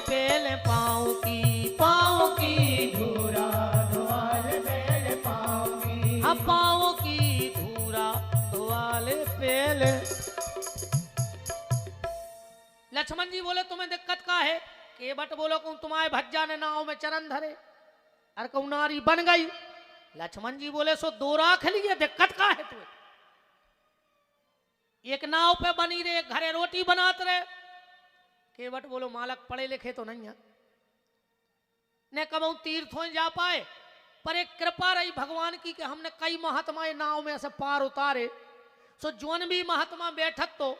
पेल पाँव की धूरा धुआल पेल पाँव की। हाँ पाँव की धूरा धुआल पेल। लक्ष्मण जी बोले तुम्हें दिक्कत का है? केवट बोलो कहूं तुम्हारे भज्जा ने नाव में चरण धरे अरे कहूं नारी बन गई। लक्ष्मण जी बोले सो दो राख लिए, दिक्कत का है तुम्हें? एक नाव पे बनी रहे, घरे रोटी बनाते रहे। केवट बोलो मालक पढ़े लिखे तो नहीं है, ने कबू तीर्थों जा पाए, पर एक कृपा रही भगवान की कि हमने कई महात्मा नाव में ऐसे पार उतारे। सो जोन भी महात्मा बैठक तो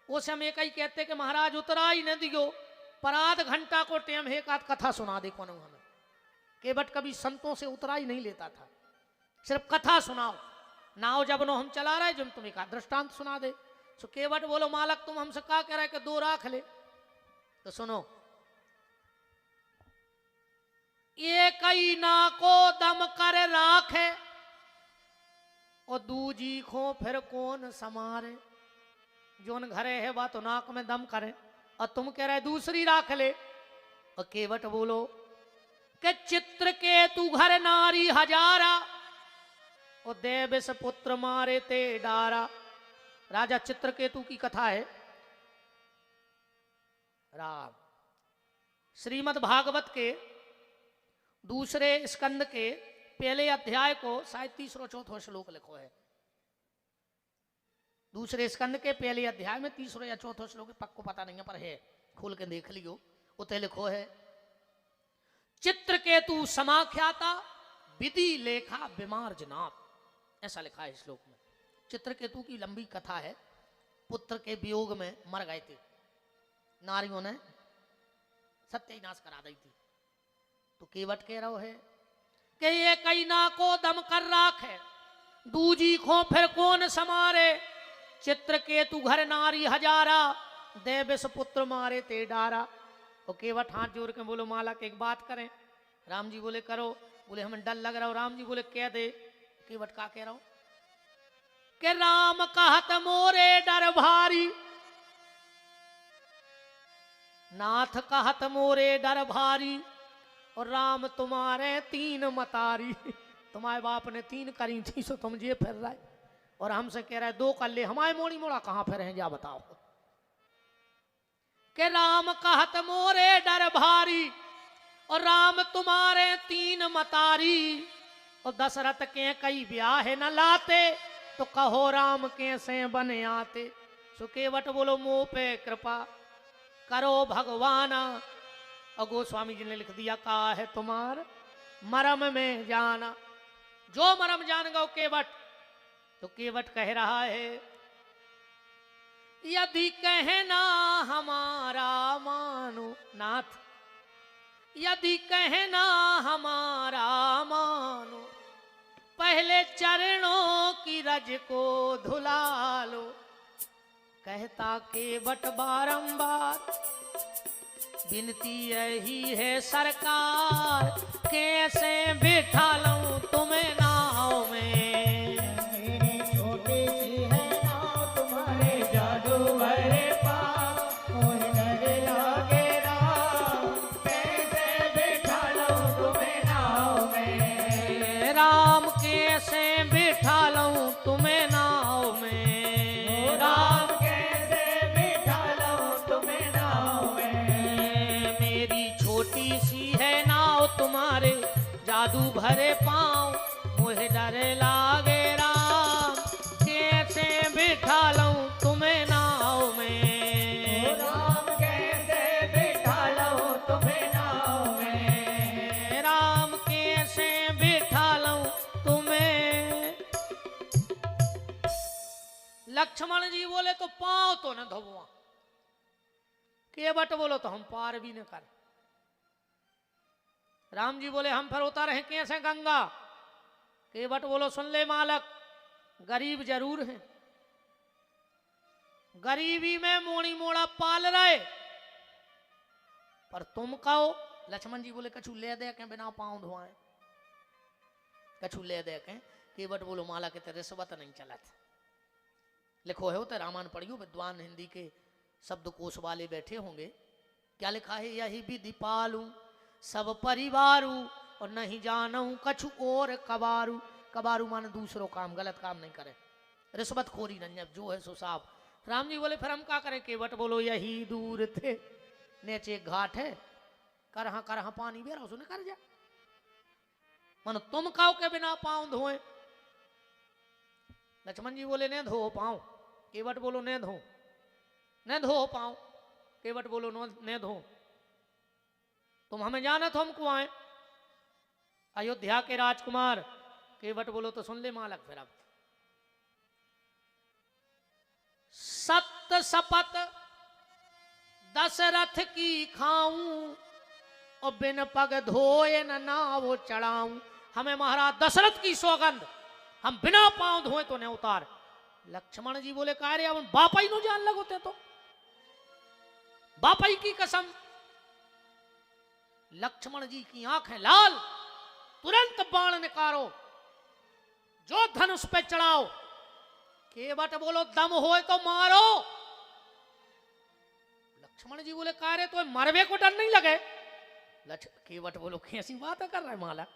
वो समय कई कहते कि महाराज उतरा ही न दियो, पर आध घंटा को टेम है, एक आध कथा सुना दे कौन हमें। केवट कभी संतों से उतरा ही नहीं लेता था, सिर्फ कथा सुनाओ। नाव जब नो हम चला रहे जब तुम एक दृष्टांत सुना दे। सो केवट बोलो मालक तुम हमसे क्या कह रहे कि दो राख ले? तो सुनो, ये कई ना को दम कर राखे और दूजी खो फिर कौन समारे। जोन घरे है वह तो नाक में दम करे और तुम कह रहे दूसरी राख ले। और केवट बोलो कि चित्र के तू घर नारी हजारा और देवस पुत्र मारे ते डारा। राजा चित्रकेतु की कथा है। राम श्रीमद् भागवत के दूसरे स्कंद के पहले अध्याय को शायद 3-4 श्लोक लिखो है। दूसरे स्कंद के पहले अध्याय में 3 या 4 श्लोक पक्को पता नहीं है, पर है, खोल के देख लियो। उते लिखो है चित्रकेतु समाख्याता विधि लेखा विमार्जनात्, ऐसा लिखा है श्लोक में। चित्रकेतु की लंबी कथा है। पुत्र के वियोग में मर गए थे, नारियों ने सत्यानाश करा दी थी। तो केवट कह रहा है कि ये कई ना को दम कर राख है, दूजी खो फिर कौन समारे। चित्रकेतु घर नारी हजारा, देवस पुत्र मारे ते डारा। और केवट हाथ जोड़ के बोलो मालक एक बात करें। राम जी बोले करो। बोले हमें डर लग रहा हो। राम जी बोले कह दे। केवट का कह रहा हो कि राम कहत मोरे डर भारी, नाथ कहत मोरे डर भारी, और राम तुम्हारे 3 मतारी। तुम्हारे बाप ने 3 करी थी, सो तुम जे फिर रहे और हमसे कह रहे 2 कर ले। हमारे मोड़ी मोड़ा कहां फिर हैं जा बताओ। कि राम कहत मोरे डर भारी और राम तुम्हारे 3 मतारी, और दशरथ के कई ब्याह न लाते, तो कहो राम कैसे बने आते। सुकेवट बोलो मुंह पे कृपा करो भगवाना। और गोस्वामी जी ने लिख दिया का है तुम्हार मरम में जाना। जो मरम जान गो केवट। तो केवट कह रहा है यदि कहना हमारा मानो नाथ, यदि कहना हमारा मानो, पहले चरणों की रज को धुला लो। कहता केवट बारंबार विनती यही है सरकार, कैसे बिठा लूं तुम्हें नाव में। मेरी छोटी सी है नाव तुम्हारे जादू भरे पाँव, मुझे डर लगे राम, कैसे बिठा लूं तुम्हें नाव में। राम कैसे बिठा लूं तुम्हें नाव में। राम कैसे बिठा लूं तुम्हें नाव में। मेरी छोटी सी है नाव तुम्हारे जादू भरे पाँव, मुझे डर लागे राम, कैसे बिठा लूं तुम्हें नाव में। राम कैसे बिठा लूं तुम्हें नाव में। राम कैसे बिठा लूं तुम्हें। लक्ष्मण जी बोले तो पाँव तो न धोबुआ। केवट बोलो तो हम पार भी न कर। राम जी बोले हम फिर उतर हैं कैसे गंगा। केवट बोलो सुन ले मालक, गरीब जरूर हैं, गरीबी में मोड़ी मोड़ा पाल रहे, पर तुम कहो। लक्ष्मण जी बोले कछु ले दे के बिना पांव धोआए, कछु ले दे के। केवट बोलो माला के तेरे रिश्वत नहीं चलत। लिखो है तो रामायण पढ़ियो, विद्वान हिंदी के शब्दकोश वाले बैठे होंगे। क्या लिखा है, यही विधि पालू सब परिवारू और नहीं जानू कछु और कबारू। कबारू माने दूसरों काम, गलत काम नहीं करे, रिश्वत खोरी नहीं, जो है सो साफ। राम जी बोले फिर हम क्या करें? केवट बोलो यही दूर थे, नीचे एक घाट है, करहा पानी बेरा उसने कर जा, मन तुम काओ के बिना पांव धोए। लक्ष्मण जी बोले ने धो पांव। केवट बोलो ने धो, ने धो पांव। केवट बोलो ने धो, तुम हमें जाना तो हमको आए, अयोध्या के राजकुमार। केवट बोलो तो सुन ले मालक फिर अब, सत्य शपथ दशरथ की खाऊं और बिन पग धोए न नाव चढ़ाऊं। हमें महाराज दशरथ की सौगंध, हम बिना पांव धोए तो नहीं उतार। लक्ष्मण जी बोले कह रहे अपन बापा ही नो जान लगोते तो, बापा ही की कसम। लक्ष्मण जी की आंखें लाल, तुरंत बाण निकारो, जो धनुष पे चढ़ाओ। केवट बोलो दम होए तो मारो। लक्ष्मण जी बोले कह रहे तो मरवे को डर नहीं लगे। केवट बोलो कैसी बात कर रहे मालक,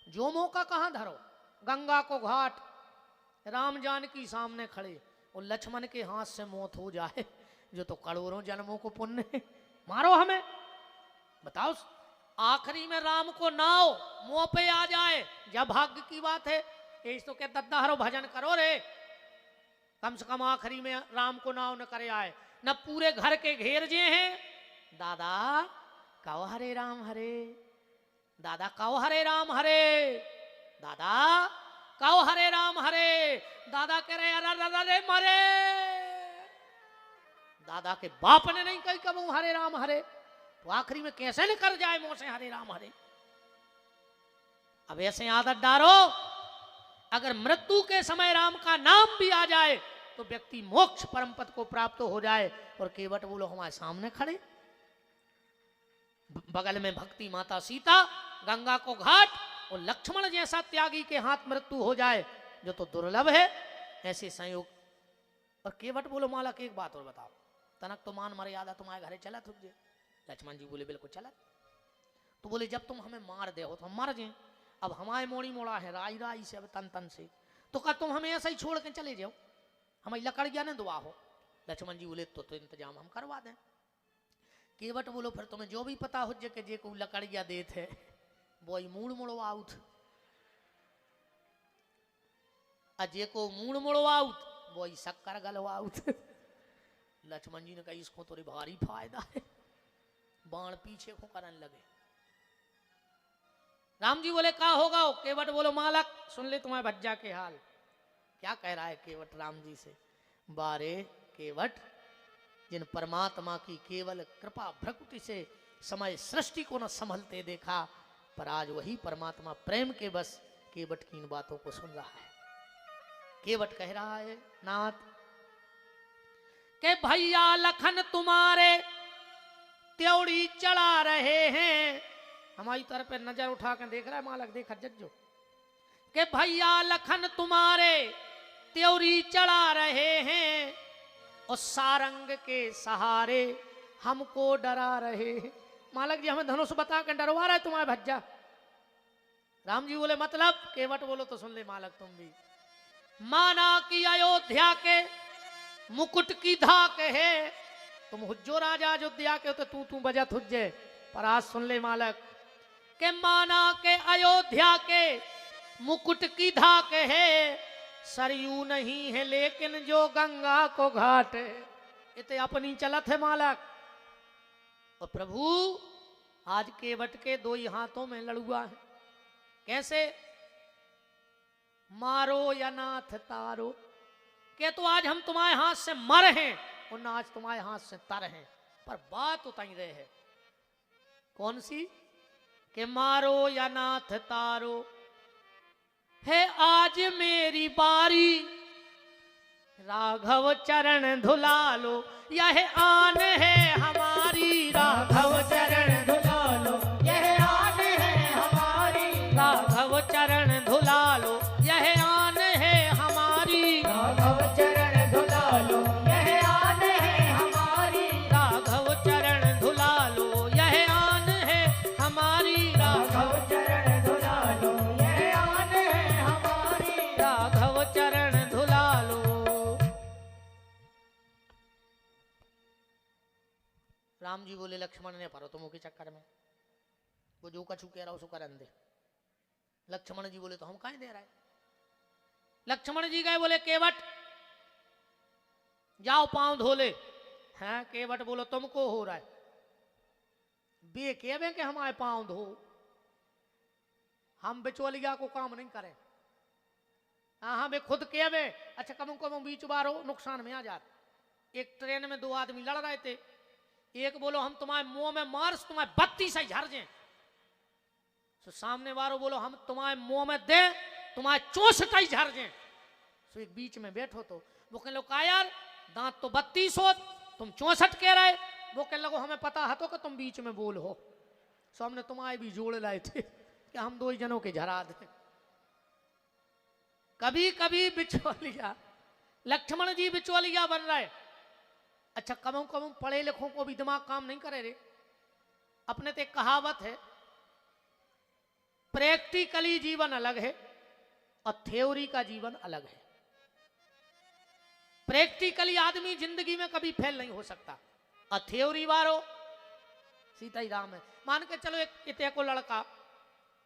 जो मौका कहां धरो। गंगा को घाट, राम जानकी सामने खड़े और लक्ष्मण के हाथ से मौत हो जाए, जो तो करोड़ों जन्मों को पुण्य है, मारो हमें। बताओ आखिरी में राम को नाव मुंह पे आ जाए, जब भाग्य की बात है। इस तो क्या दद्दा हरो भजन करो रे, कम से कम आखिरी में राम को नाव न करे आए, न पूरे घर के घेर जे हैं। दादा कहो हरे राम हरे, दादा कहो हरे राम हरे, दादा कहो हरे राम हरे। दादा कह रहे अरे मरे, दादा के बाप ने नहीं कही कब हरे राम हरे, तो आखिरी में कैसे निकल जाए मुंह से हरे राम हरे। अब ऐसे आदत डालो, अगर मृत्यु के समय राम का नाम भी आ जाए तो व्यक्ति मोक्ष परम पद को प्राप्त हो जाए। और केवट बोलो हमारे सामने खड़े, बगल में भक्ति माता सीता, गंगा को घाट, और लक्ष्मण जैसा त्यागी के हाथ मृत्यु हो जाए, जो तो दुर्लभ है। ऐसे संयोग। और केवट बोलो मालक एक बात और बताओ, तनक तो मान मर्यादा तुम्हारे घरे चला तुझे। लक्ष्मण जी बोले बिल्कुल चला। तो बोले जब तुम हमें मार दे हो तो हम मर जाए, अब हमारे मोड़ी मोड़ा है राई राई से, अब तन तन से, तो क्या तुम हमें ऐसा ही छोड़ के चले जाओ, हमें लकड़िया ने दुआ हो। लक्ष्मण जी बोले तो इंतजाम हम करवा दें। केवट बोलो फिर तुम्हें जो भी पता हो जे जे को लकड़िया दे थे वो ही मूड़ मुड़ो आउट, अजे को मूड़ मुड़ो आउट वो ही शक्कर गलो आउट। लक्ष्मण जी ने कहा इसको तो भारी फायदा है, बाण पीछे को करने लगे। राम जी बोले क्या होगा? केवट बोलो मालक सुन ले तुम्हारे भज्जा के हाल। क्या कह रहा है केवट राम जी से? बारे केवट, जिन परमात्मा की केवल कृपा भ्रकुटि से समय सृष्टि को न संभलते देखा, पर आज वही परमात्मा प्रेम के बस केवट की इन बातों को सुन रहा है। केवट कह रहा है नाथ के भैया लखन तुम्हारे त्योड़ी चढ़ा रहे हैं। हमारी तरफ पे नजर उठा कर देख रहा है मालक, देखा जज्जो के भैया लखन तुम्हारे त्योड़ी चढ़ा रहे हैं, और सारंग के सहारे हमको डरा रहे हैं। मालक जी हमें धनुष बता कर डरवा रहा है तुम्हारे भज्जा। राम जी बोले मतलब? केवट बोलो तो सुन ले मालक तुम भी। माना कि अयोध्या के मुकुट की धाक है, तुम हुज्जो राजा अयोध्या के हो तो तू बजत हुज्जे, पर आज सुन ले मालक के माना के अयोध्या के मुकुट की धाक है, सरयू नहीं है लेकिन जो गंगा को घाट है। इतने अपनी चलत है मालक। और प्रभु आज केवट के दो ही हाथों में लड़ुआ है। कैसे? मारो या नाथ तारो, के तो आज हम तुम्हारे हाथ से मर हैं और ना आज तुम्हारे हाथ से तर हैं, पर बात उतई रहे है। कौन सी? के मारो या नाथ तारो है आज मेरी बारी, राघव चरण धुला लो यह आन है हमारी। राघव चरण धुला लो यह आन है हमारी, राघव चरण धुला लो यह आन है हमारी। राघव चरण धुला लो यह आन है हमारी, राघव चरण धुला लो राम जी बोले लक्ष्मण ने परो तुम के चक्कर में, वो जो कछु कह रहा उसको करन दे। लक्ष्मण जी बोले तो हम काहे दे रहे। लक्ष्मण जी गए बोले केवट जाओ पांव धो ले। हैं केवट बोलो तुमको हो रहा है, बे केवे के हमारे पांव धो, हम बिचौलिया को काम नहीं करें। हाँ वे खुद केवे। अच्छा कम कम बीच बारो नुकसान में आ जाते। एक ट्रेन में 2 आदमी लड़ रहे थे, एक बोलो हम तुम्हारे मुंह में मार्स तुम्हारे 32 ही झड़ जाए, तो सामने वालों बोलो हम तुम्हारे मुंह में दे तुम्हारे 64 ही झड़ जाए। तो एक बीच में बैठो तो वो कह लो का यार दांत तो 32 हो तुम 64 कह रहे। वो कह लगो हमें पता है तो कि तुम बीच में बोल हो, सो हमने तुम्हारे भी जोड़ लाए थे कि हम 2 ही जनों के झरा दे। कभी कभी बिचौलिया, लक्ष्मण जी बिचौलिया बन रहे। अच्छा कम पढ़े लिखों को भी दिमाग काम नहीं करे रे। अपने तो एक कहावत है, प्रैक्टिकली जीवन अलग है और थ्योरी का जीवन अलग है। प्रैक्टिकली आदमी जिंदगी में कभी फेल नहीं हो सकता, और थ्योरी वारो सीता ही राम है। मान के चलो एक इतने को लड़का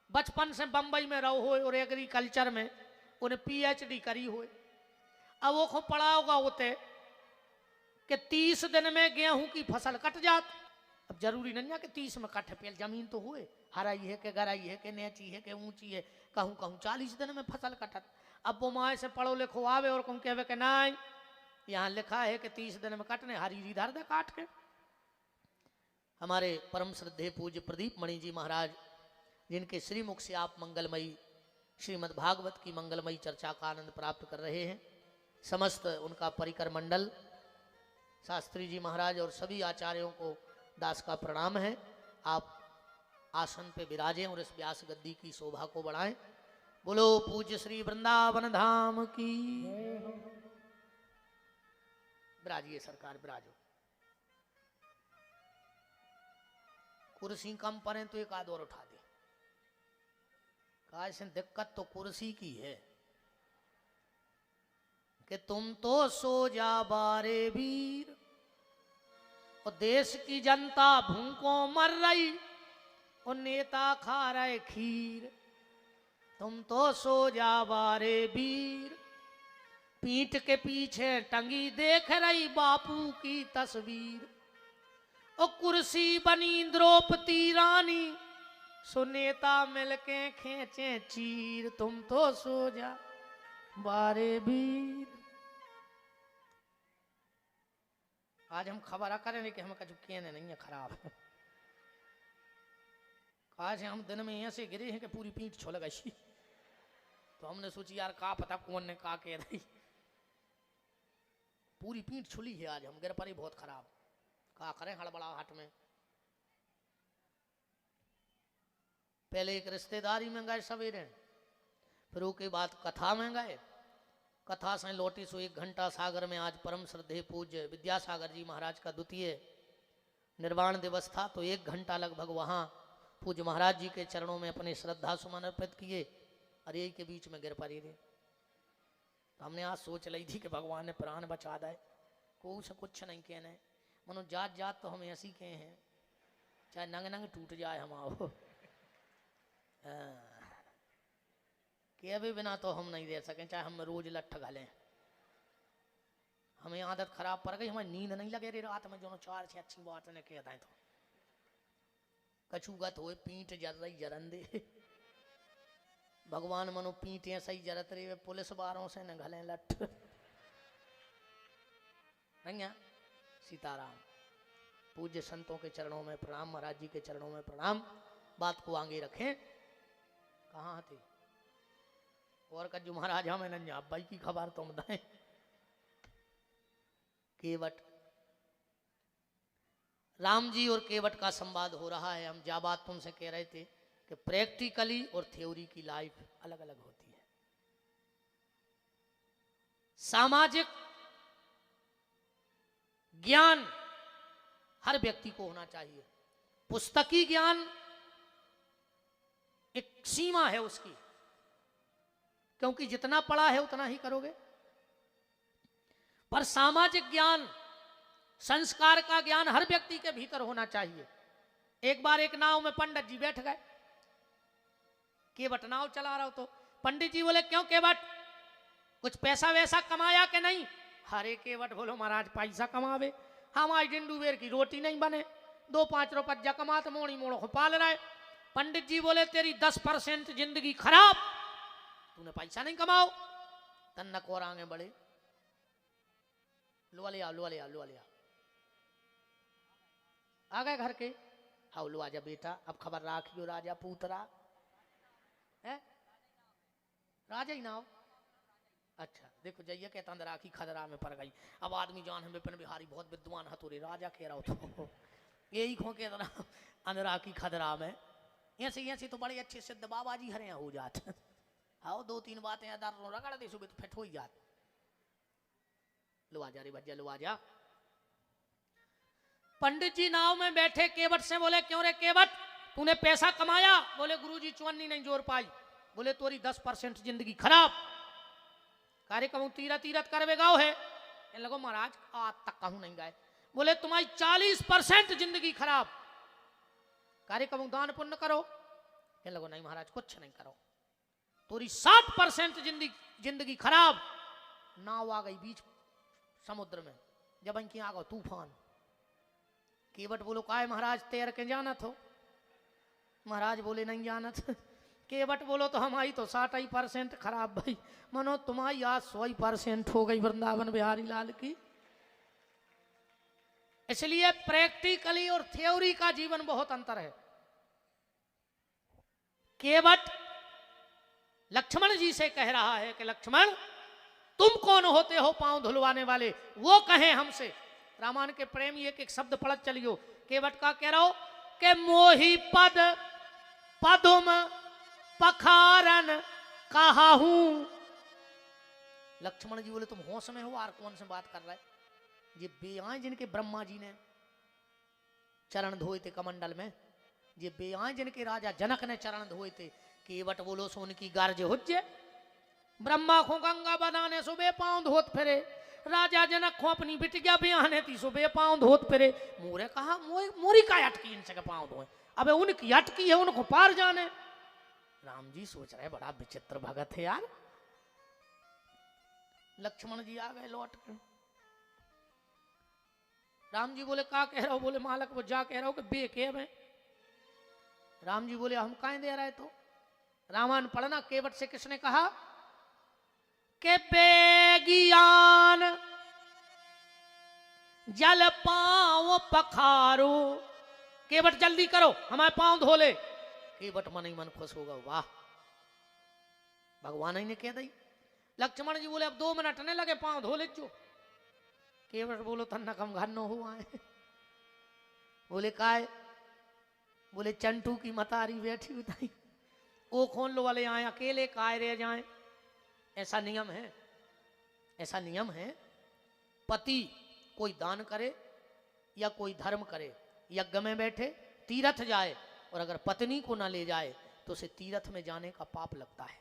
बचपन से बंबई में रहो हो और एग्रीकल्चर में उन्हें PhD करी हो, अब वो खूब पढ़ा होगा होते कि 30 दिन में गेहूं की फसल कट जात। अब जरूरी नहीं है कि 30 में कट पेल, जमीन तो हुए हराई है कि गराई है कि नेची है कि ऊंची है, कहूँ कहूँ 40 दिन में फसल कटत। अब वो माए से पढ़ो लिखो आवे और कहूँ कहे कि नहीं यहाँ लिखा है कि 30 दिन में कटने, हरी धर दे काट के। हमारे परम श्रद्धेय पूज्य प्रदीप मणि जी महाराज, जिनके श्रीमुख से आप मंगलमयी श्रीमद् भागवत की मंगलमयी चर्चा का आनंद प्राप्त कर रहे हैं, समस्त उनका परिकर मंडल, शास्त्री जी महाराज और सभी आचार्यों को दास का प्रणाम है। आप आसन पे विराजें और इस व्यास गद्दी की शोभा को बढ़ाएं। बोलो पूज्य श्री वृंदावन धाम की। विराजिए सरकार, विराजो। कुर्सी कम पड़े तो एक आध और उठा दे, काश दिक्कत तो कुर्सी की है कि तुम तो सो जा बारे वीर, और देश की जनता भूखों मर रही और नेता खा रहे खीर। तुम तो सो जा बारे वीर, पीठ के पीछे टंगी देख रही बापू की तस्वीर, और कुर्सी बनी द्रौपदी रानी, सो नेता मिलके खींचे चीर। तुम तो सो जा बारे वीर। आज हम खबर करें कि हम कछु कहने नहीं है खराब, आज हम दिन में ऐसे गिरे हैं कि पूरी पीठ छोल गई। तो हमने सोची यार का पता कौन ने का कह रही, पूरी पीठ छुली है आज, हम गिर पड़ी बहुत खराब। का करें हड़बड़ाहट में। पहले एक रिश्तेदारी में गए सवेरे, फिर उसके बाद कथा में गए। कथा से लौटी सो 1 घंटा सागर में आज परम श्रद्धेय पूज्य विद्यासागर जी महाराज का 2य निर्वाण दिवस था, तो 1 घंटा लगभग वहाँ पूज्य महाराज जी के चरणों में अपने श्रद्धा सुमन अर्पित किए। और यही के बीच में गिर पड़ी रही। तो हमने आज सोच ली थी कि भगवान ने प्राण बचा दे, को से कुछ नहीं कहने, मनो जात जात तो हम ऐसी कहे हैं, चाहे नंग नंग टूट जाए हम आओ के भी बिना तो हम नहीं दे सकें, चाहे हम रोज लठ घलें। हमें आदत खराब पड़ गई, हमें नींद नहीं लगे रे रात में, जो 4 से अच्छी बात ने कह दें तो कछुगत हो पीठ जर रही जरन दे। भगवान मनो पीठ ऐसा ही जरत रही, पुलिस बारों से न घलें लठ नहीं। सीताराम। पूज्य संतों के चरणों में प्रणाम, महाराज जी के चरणों में प्रणाम। बात को आगे रखें, कहाँ थे और कजू महाराज हमें नंजा भाई की खबर तुम दें। केवट, राम जी और केवट का संवाद हो रहा है। हम जा बात तुमसे कह रहे थे कि प्रैक्टिकली और थ्योरी की लाइफ अलग अलग होती है। सामाजिक ज्ञान हर व्यक्ति को होना चाहिए। पुस्तकी ज्ञान एक सीमा है उसकी, क्योंकि जितना पढ़ा है उतना ही करोगे। पर सामाजिक ज्ञान संस्कार का ज्ञान हर व्यक्ति के भीतर होना चाहिए। एक बार एक नाव में पंडित जी बैठ गए, केवट नाव चला रहा हो, तो पंडित जी बोले क्यों केवट, कुछ पैसा वैसा कमाया कि नहीं? हरे केवट बोलो महाराज पैसा कमावे, हमारी डिंडू बेर की रोटी नहीं बने, 2-5 रुपया कमात मोड़ी मोड़ो को पाल रहा है। पंडित जी बोले तेरी 10% जिंदगी खराब, तूने पैसा नहीं कमाओ। तन्नक और आगे बढ़े, लो लिया लो लिया लो लिया, आ गए घर के। हाउ लो आजा बेटा, अब खबर राखियो राजा पूतरा है, राजा ही नाव। अच्छा देखो जइया कहता अंदर आखी खदरा में पड़ गई। अब आदमी जान हम विपिन बिहारी बहुत विद्वान हतोरे राजा कह रहा हो, यही खो के अंदर आखी खदरा में। ऐसे तो बड़े अच्छे सिद्ध बाबा जी हरे हो जाते। हाँ 2-3 बातें रगड़ दे सुबह तो फिट हो ही जात। लो आजा रे भज्जा लो आजा। पंडित जी नाव में बैठे, केवट से बोले क्यों रे केवट, तूने पैसा कमाया? बोले गुरुजी चुन्नी नहीं जोड़ पाई। बोले तोरी 10% जिंदगी खराब। कार्यक्रम तीरथ तीरथ करवे गाँव है, इन लगो महाराज आज तक कहूं नहीं गए। बोले तुम्हारी 40% जिंदगी खराब। कार्यक्रम दान पुण्य करो, इन लगो नहीं महाराज कुछ नहीं करो। तोरी 60% जिंदगी खराब। नाव आ गई बीच समुद्र में, जब इनकी आ गो तूफान। केवट बोलो काय महाराज तैर के जाना थो? महाराज बोले नहीं जाना था। केवट बोलो तो हमारी तो 60% खराब भाई, मनो तुम्हारी आज 100% हो गई वृंदावन बिहारी लाल की। इसलिए प्रैक्टिकली और थ्योरी का जीवन बहुत अंतर है। केवट लक्ष्मण जी से कह रहा है कि लक्ष्मण तुम कौन होते हो पांव धुलवाने वाले, वो कहें हमसे। रामायण के प्रेमी एक शब्द पढ़त चलियो। केवट का कह रहा हो कि मोही पद पदुम पखारन कहा हूं। लक्ष्मण जी बोले तुम होश में हो और कौन से बात कर रहा है? ये बेआए जिनके ब्रह्मा जी ने चरण धोए थे कमंडल में, ये बेआए जिनके राजा जनक ने चरण धोए थे। केवट बोलो सोन की गार्ज हुज्जे, ब्रह्मा को गंगा बनाने सुबह पांव धोत फिरे, राजा जनक को अपनी बिटिया बियाहने थी सुबह पांव धोत फिरे। मोरे कहा मोरी का अटकी इनसे के पांव धोए, अबे उनकी अटकी है उनको पार जाने। राम जी सोच रहे बड़ा विचित्र भगत है यार। लक्ष्मण जी आ गए लौट के। राम जी बोले का कह रहा हो? बोले मालक वो जा कह रहा हो कि बे के में। राम जी बोले हम काहे दे रहे? तो रामायण पढ़ना। केवट से किसने कहा के बेगियान जल पांव पखारो, केवट जल्दी करो हमारे पांव धो ले। केवट मन ही मन खुश होगा, वाह भगवान ही ने कह दी। लक्ष्मण जी बोले अब 2 मिनट ने लगे पांव धो ले जो। केवट बोलो तन्ना कम घर न हुआ है। बोले काय? बोले चंटू की मतारी बैठी बताई, वो खोल लो वाले आए अकेले काय रह जाए। ऐसा नियम है, ऐसा नियम है। पति कोई दान करे या कोई धर्म करे, यज्ञ में बैठे तीर्थ जाए, और अगर पत्नी को ना ले जाए तो उसे तीर्थ में जाने का पाप लगता है।